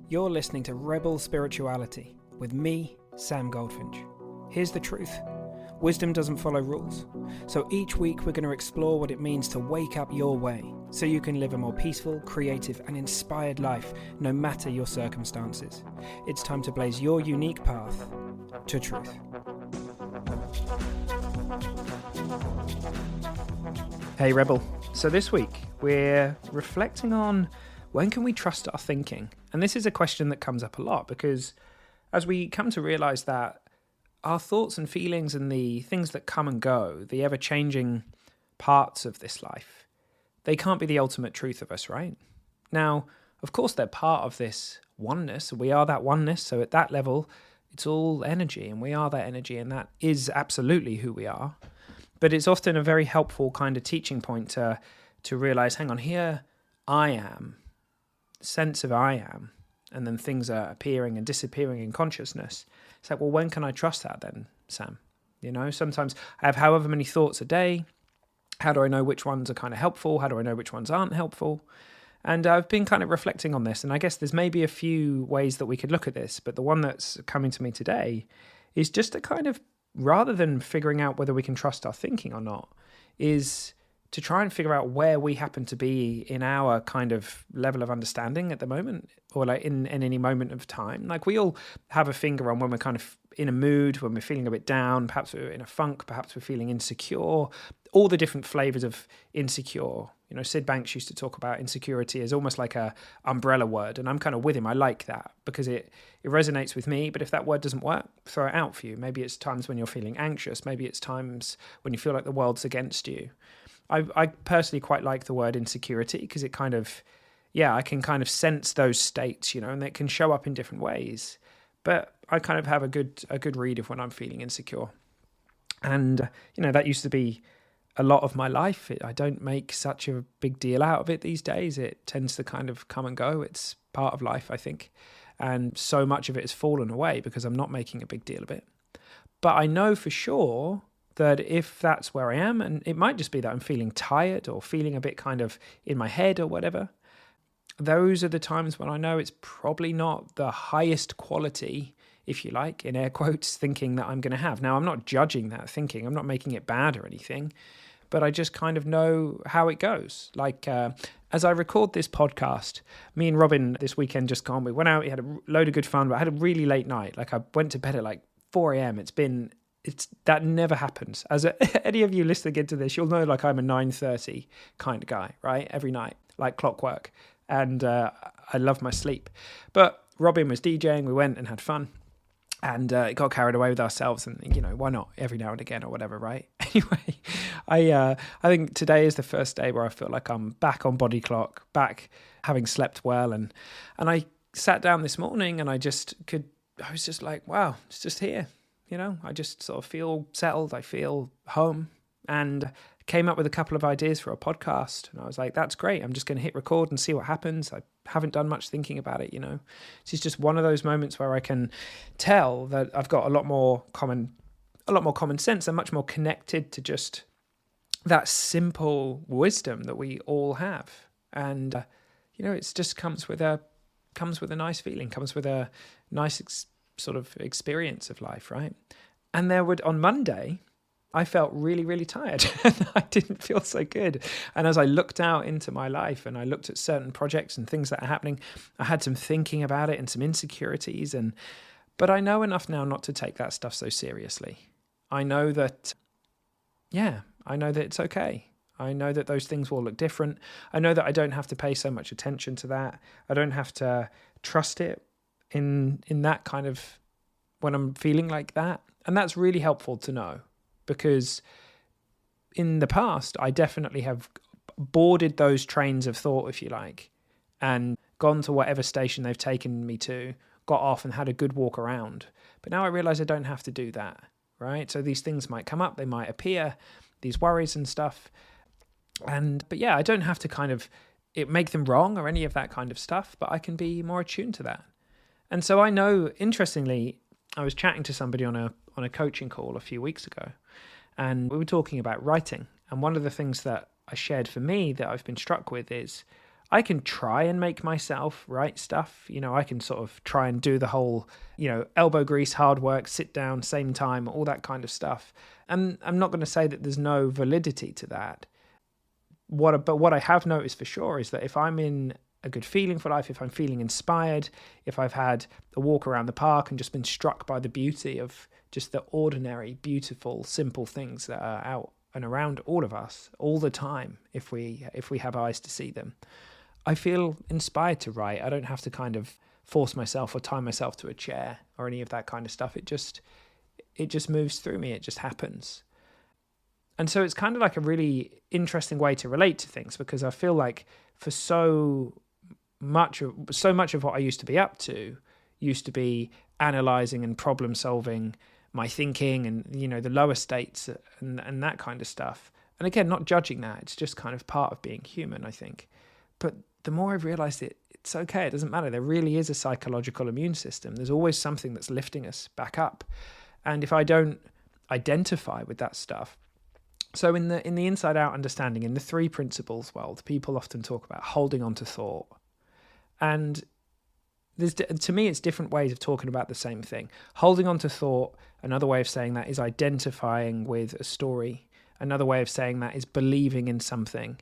You're listening to Rebel Spirituality with me, Sam Goldfinch. Here's the truth. Wisdom doesn't follow rules. So each week we're going to explore what it means to wake up your way so you can live a more peaceful, creative and inspired life no matter your circumstances. It's time to blaze your unique path to truth. Hey Rebel. So this week we're reflecting on when can we trust our thinking? And this is a question that comes up a lot because as we come to realize that our thoughts and feelings and the things that come and go, the ever-changing parts of this life, they can't be the ultimate truth of us, right? Now, of course, they're part of this oneness. We are that oneness. So at that level, it's all energy and we are that energy and that is absolutely who we are. But it's often a very helpful kind of teaching point to realize, hang on, here I am, sense of I am, and then things are appearing and disappearing in consciousness. It's like, well, when can I trust that then, Sam? You know, sometimes I have however many thoughts a day. How do I know which ones are kind of helpful? How do I know which ones aren't helpful? And I've been kind of reflecting on this, and I guess there's maybe a few ways that we could look at this, but the one that's coming to me today is just to kind of, rather than figuring out whether we can trust our thinking or not, is to try and figure out where we happen to be in our kind of level of understanding at the moment, or like in any moment of time. Like we all have a finger on when we're kind of in a mood, when we're feeling a bit down, perhaps we're in a funk, perhaps we're feeling insecure, all the different flavors of insecure. You know, Sid Banks used to talk about insecurity as almost like a umbrella word, and I'm kind of with him. I like that because it resonates with me, but if that word doesn't work, throw it out for you. Maybe it's times when you're feeling anxious. Maybe it's times when you feel like the world's against you. I personally quite like the word insecurity because it kind of, I can kind of sense those states, you know, and it can show up in different ways. But I kind of have a good read of when I'm feeling insecure. And, you know, that used to be a lot of my life. I don't make such a big deal out of it these days. It tends to kind of come and go. It's part of life, I think. And so much of it has fallen away because I'm not making a big deal of it. But I know for sure that if that's where I am, and it might just be that I'm feeling tired or feeling a bit kind of in my head or whatever, those are the times when I know it's probably not the highest quality, if you like, in air quotes, thinking that I'm going to have. Now, I'm not judging that thinking. I'm not making it bad or anything, but I just kind of know how it goes. Like, as I record this podcast, me and Robin this weekend just gone, we went out, we had a load of good fun, but I had a really late night. Like I went to bed at like 4 a.m. That never happens. Any of you listening into this, you'll know like I'm a 9:30 kind of guy, right? Every night, like clockwork. And I love my sleep. But Robin was DJing, we went and had fun. And it got carried away with ourselves and, you know, why not every now and again or whatever, right? Anyway, I think today is the first day where I feel like I'm back on body clock, back having slept well. And I sat down this morning and I was just like, wow, it's just here. You know, I just sort of feel settled. I feel home and came up with a couple of ideas for a podcast. And I was like, that's great. I'm just going to hit record and see what happens. I haven't done much thinking about it, you know. This is just one of those moments where I can tell that I've got a lot more common sense. I'm much more connected to just that simple wisdom that we all have. And, you know, it just comes with a nice feeling, comes with a nice sort of experience of life, right? And on Monday, I felt really, really tired and I didn't feel so good. And as I looked out into my life and I looked at certain projects and things that are happening, I had some thinking about it and some insecurities. But I know enough now not to take that stuff so seriously. I know that it's okay. I know that those things will look different. I know that I don't have to pay so much attention to that. I don't have to trust it in that kind of when I'm feeling like that. And that's really helpful to know because in the past, I definitely have boarded those trains of thought, if you like, and gone to whatever station they've taken me to, got off and had a good walk around. But now I realize I don't have to do that, right? So these things might come up, they might appear, these worries and stuff. But I don't have to kind of make them wrong or any of that kind of stuff, but I can be more attuned to that. And so I know, interestingly, I was chatting to somebody on a coaching call a few weeks ago, and we were talking about writing. And one of the things that I shared for me that I've been struck with is I can try and make myself write stuff. I can sort of try and do the whole, elbow grease, hard work, sit down, same time, all that kind of stuff. And I'm not going to say that there's no validity to that. But what I have noticed for sure is that if I'm in a good feeling for life, if I'm feeling inspired, if I've had a walk around the park and just been struck by the beauty of just the ordinary, beautiful, simple things that are out and around all of us all the time, if we have eyes to see them, I feel inspired to write. I don't have to kind of force myself or tie myself to a chair or any of that kind of stuff. It just moves through me. It just happens. And so it's kind of like a really interesting way to relate to things, because I feel like for so much of what I used to be up to used to be analyzing and problem solving my thinking and, the lower states and that kind of stuff. And again, not judging that. It's just kind of part of being human, I think. But the more I've realized it's okay. It doesn't matter. There really is a psychological immune system. There's always something that's lifting us back up. And if I don't identify with that stuff, so in the inside out understanding, in the 3 principles world, people often talk about holding on to thought. And to me, it's different ways of talking about the same thing. Holding on to thought, another way of saying that is identifying with a story. Another way of saying that is believing in something.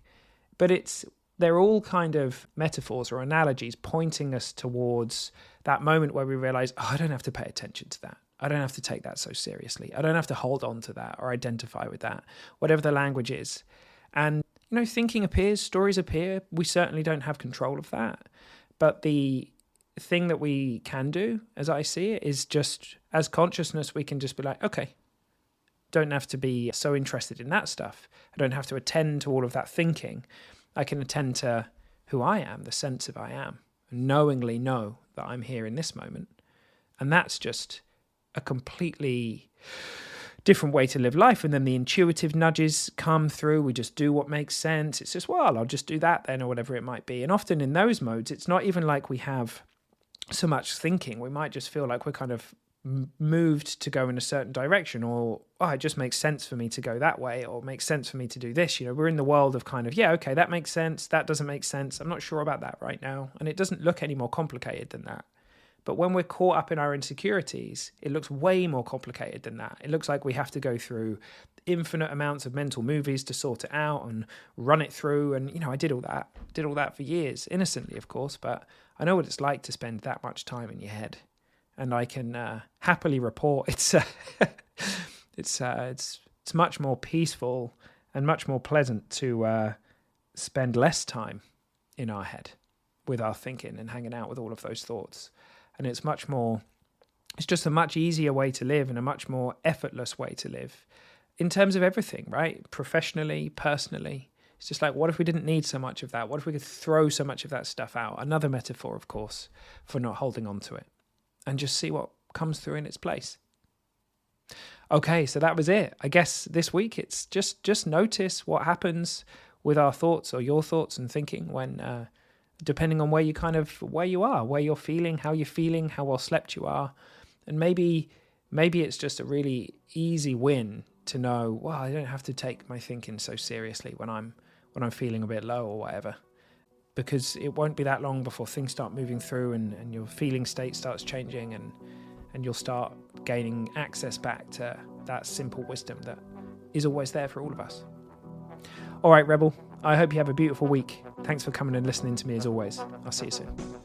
But they're all kind of metaphors or analogies pointing us towards that moment where we realize, I don't have to pay attention to that. I don't have to take that so seriously. I don't have to hold on to that or identify with that, whatever the language is. And, thinking appears, stories appear. We certainly don't have control of that. But the thing that we can do, as I see it, is just as consciousness, we can just be like, okay, don't have to be so interested in that stuff. I don't have to attend to all of that thinking. I can attend to who I am, the sense of I am, and knowingly know that I'm here in this moment. And that's just a completely different way to live life. And then the intuitive nudges come through. We just do what makes sense. It's just, well, I'll just do that then, or whatever it might be. And often in those modes, it's not even like we have so much thinking. We might just feel like we're kind of moved to go in a certain direction, or it just makes sense for me to go that way, or makes sense for me to do this. We're in the world of kind of, okay, that makes sense. That doesn't make sense. I'm not sure about that right now. And it doesn't look any more complicated than that. But when we're caught up in our insecurities, it looks way more complicated than that. It looks like we have to go through infinite amounts of mental movies to sort it out and run it through. And, I did all that for years, innocently, of course, but I know what it's like to spend that much time in your head. And I can happily report it's much more peaceful and much more pleasant to spend less time in our head with our thinking and hanging out with all of those thoughts. And it's just a much easier way to live and a much more effortless way to live in terms of everything, right? Professionally, personally. It's just like, what if we didn't need so much of that? What if we could throw so much of that stuff out? Another metaphor, of course, for not holding on to it and just see what comes through in its place. Okay, so that was it. I guess this week it's just notice what happens with our thoughts or your thoughts and thinking when depending on where you are, where you're feeling, how well slept you are. And maybe it's just a really easy win to know, well, I don't have to take my thinking so seriously when I'm feeling a bit low or whatever, because it won't be that long before things start moving through and your feeling state starts changing and you'll start gaining access back to that simple wisdom that is always there for all of us. All right, Rebel, I hope you have a beautiful week. Thanks for coming and listening to me as always. I'll see you soon.